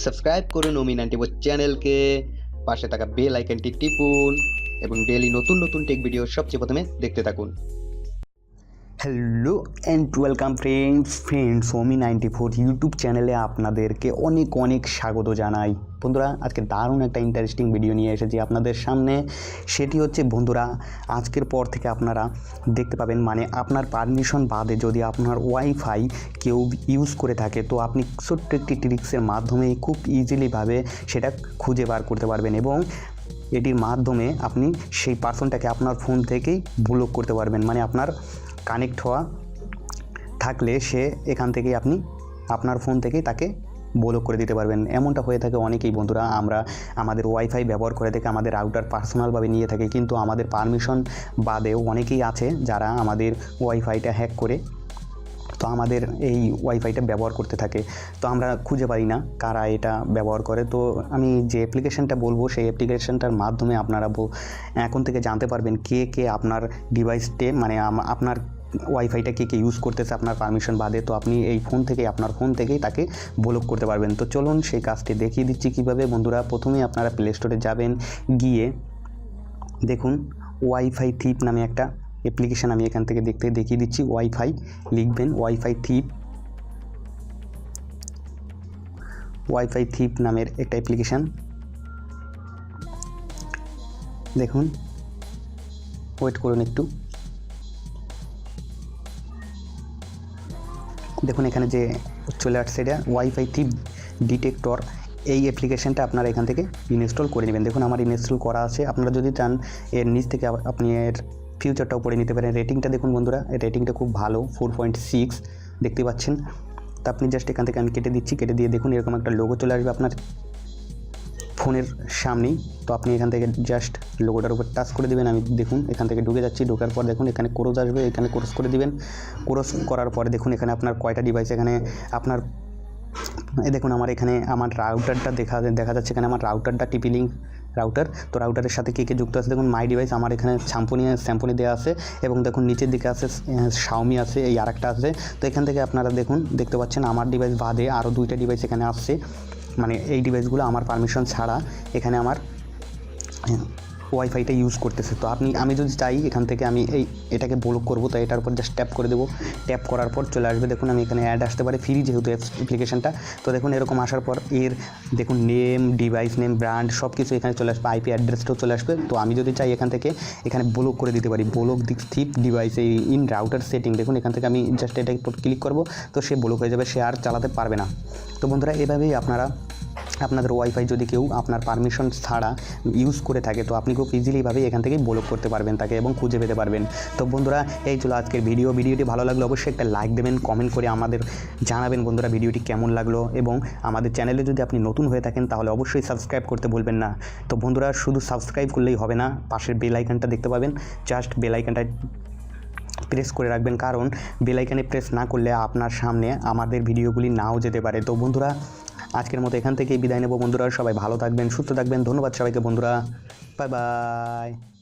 Subscribe করুন OMI94 চ্যানেলকে, পাশে থাকা বেল আইকনটি টিপুন এবং ডেইলি নতুন নতুন টেক ভিডিও সবচেয়ে প্রথমে দেখতে থাকুন। Hello and welcome friends OMI94 YouTube চ্যানেলে আপনাদেরকে অনেক অনেক স্বাগত জানাই। বন্ধুরা, আজকে দারুণ একটা ইন্টারেস্টিং ভিডিও নিয়ে এসেছি আপনাদের সামনে। সেটি হচ্ছে বন্ধুরা, আজকের পর থেকে আপনারা দেখতে পাবেন, মানে আপনার পারমিশন বাদে যদি আপনার ওয়াইফাই কেউ ইউজ করে থাকে, তো আপনি ছোট্ট একটি ট্রিক্সের মাধ্যমে খুব ইজিলিভাবে সেটা খুঁজে বার করতে পারবেন এবং এটির মাধ্যমে আপনি সেই পার্সনটাকে আপনার ফোন থেকেই ব্লক করতে পারবেন। মানে আপনার কানেক্ট হওয়া থাকলে সে এখান থেকেই আপনি আপনার ফোন থেকেই তাকে ব্লক করে দিতে পারবেন। এমনটা হয়ে থাকে অনেকেই বন্ধুরা, আমরা আমাদের ওয়াইফাই ব্যবহার করে থেকে আমাদের রাউটার পার্সোনালভাবে নিয়ে থাকি, কিন্তু আমাদের পারমিশন বাদেও অনেকেই আছে যারা আমাদের ওয়াইফাইটা হ্যাক করে তো আমাদের এই ওয়াইফাইটা ব্যবহার করতে থাকে। তো আমরা খুঁজে পাই না কারা এটা ব্যবহার করে। তো আমি যে অ্যাপ্লিকেশানটা বলবো, সেই অ্যাপ্লিকেশানটার মাধ্যমে আপনারা এখন থেকে জানতে পারবেন কে কে আপনার ডিভাইসটে, মানে আপনার ওয়াইফাইটা কে কে ইউজ করতেছে আপনার পারমিশন বাদে। তো আপনি এই ফোন থেকে আপনার ফোন থেকেই তাকে ব্লক করতে পারবেন। তো চলুন সেই কাজটি দেখিয়ে দিচ্ছি কীভাবে। বন্ধুরা, প্রথমেই আপনারা প্লে স্টোরে যাবেন, গিয়ে দেখুন ওয়াইফাই থিপ নামে একটা অ্যাপ্লিকেশান আমি এখান থেকে দেখিয়ে দিচ্ছি। ওয়াইফাই লিখবেন, ওয়াইফাই থিপ নামের একটা অ্যাপ্লিকেশান। দেখুন, ওয়েট করুন একটু। দেখুন এখানে যে চলে আসছে, এটা ওয়াইফাই থিপ ডিটেক্টর। এই অ্যাপ্লিকেশানটা আপনারা এখান থেকে ইনস্টল করে নেবেন। দেখুন আমার ইনস্টল করা আছে। আপনারা যদি চান এর নিচ থেকে আপনি এর ফিউচারটাও পড়ে নিতে পারেন। রেটিংটা দেখুন বন্ধুরা, এই রেটিংটা খুব ভালো, 4.6 দেখতে পাচ্ছেন। তো আপনি জাস্ট এখান থেকে আমি কেটে দিচ্ছি, কেটে দিয়ে দেখুন এরকম একটা লোগো চলে আসবে আপনার ফোনের সামনেই। তো আপনি এখান থেকে জাস্ট লোগোটার উপর টাচ করে দেবেন। আমি দেখুন এখান থেকে ঢুকে যাচ্ছি, ঢোকার পর দেখুন এখানে ক্রস আসবে, এখানে ক্রস করে দিবেন। ক্রস করার পরে দেখুন এখানে আপনার কয়টা ডিভাইস, এখানে আপনার দেখুন আমার এখানে আমার রাউটারটা দেখা যাচ্ছে। এখানে আমার রাউটারটা টিপি লিঙ্ক রাউটার। তো রাউটারের সাথে কে যুক্ত আছে দেখুন, মাই ডিভাইস আমার এখানে স্যাম্পনি দেওয়া আছে এবং দেখুন নিচের দিকে আছে শাওমি আছে, এই আরেকটা আছে। তো এখান থেকে আপনারা দেখতে পাচ্ছেন আমার ডিভাইস বাদে আরও 2টা ডিভাইস এখানে আসছে। মানে এই ডিভাইসগুলো আমার পারমিশন ছাড়া এখানে আমার ওয়াইফাইটা ইউজ করতেছে। তো আমি যদি চাই এখান থেকে আমি এটাকে ব্লক করবো, তো এটার উপর জাস্ট ট্যাপ করে দেবো। ট্যাপ করার পর চলে আসবে, দেখুন আমি এখানে অ্যাড আসতে পারে, ফ্রি যেহেতু অ্যাপ্লিকেশানটা। তো দেখুন এরকম আসার পর এর দেখুন নেম, ডিভাইস নেম, ব্র্যান্ড সব কিছু এখানে চলে আসবে, আইপি অ্যাড্রেসটাও চলে আসবে। তো আমি যদি চাই এখান থেকে এখানে ব্লক করে দিতে পারি, ব্লক থিপ ডিভাইস এই ইন রাউটার সেটিং। দেখুন এখান থেকে আমি জাস্ট এটাকে ক্লিক করবো, তো সে ব্লক হয়ে যাবে, সে আর চালাতে পারবে না। তো বন্ধুরা, এভাবেই আপনাদের ওয়াইফাই যদি কেউ আপনার পারমিশন ছাড়া ইউজ করে থাকে, তো আপনি খুব ইজিলিভাবে এখান থেকেই ব্লক করতে পারবেন তাকে এবং খুঁজে পেতে পারবেন। তো বন্ধুরা, এই ছিল আজকের ভিডিওটি ভালো লাগলো অবশ্যই একটা লাইক দেবেন, কমেন্ট করে আমাদের জানাবেন বন্ধুরা ভিডিওটি কেমন লাগলো। এবং আমাদের চ্যানেলে যদি আপনি নতুন হয়ে থাকেন তাহলে অবশ্যই সাবস্ক্রাইব করতে ভুলবেন না। তো বন্ধুরা, শুধু সাবস্ক্রাইব করলেই হবে না, পাশের বেল আইকনটা দেখতে পাবেন, জাস্ট বেল আইকনটা প্রেস করে রাখবেন, কারণ বেল আইকনে প্রেস না করলে আপনার সামনে আমাদের ভিডিওগুলি নাও যেতে পারে। তো বন্ধুরা, আজকের মতো এখান থেকেই বিদায় নেব বন্ধুরা। সবাই ভালো থাকবেন, সুস্থ থাকবেন। ধন্যবাদ সবাইকে বন্ধুরা, বাই বাই।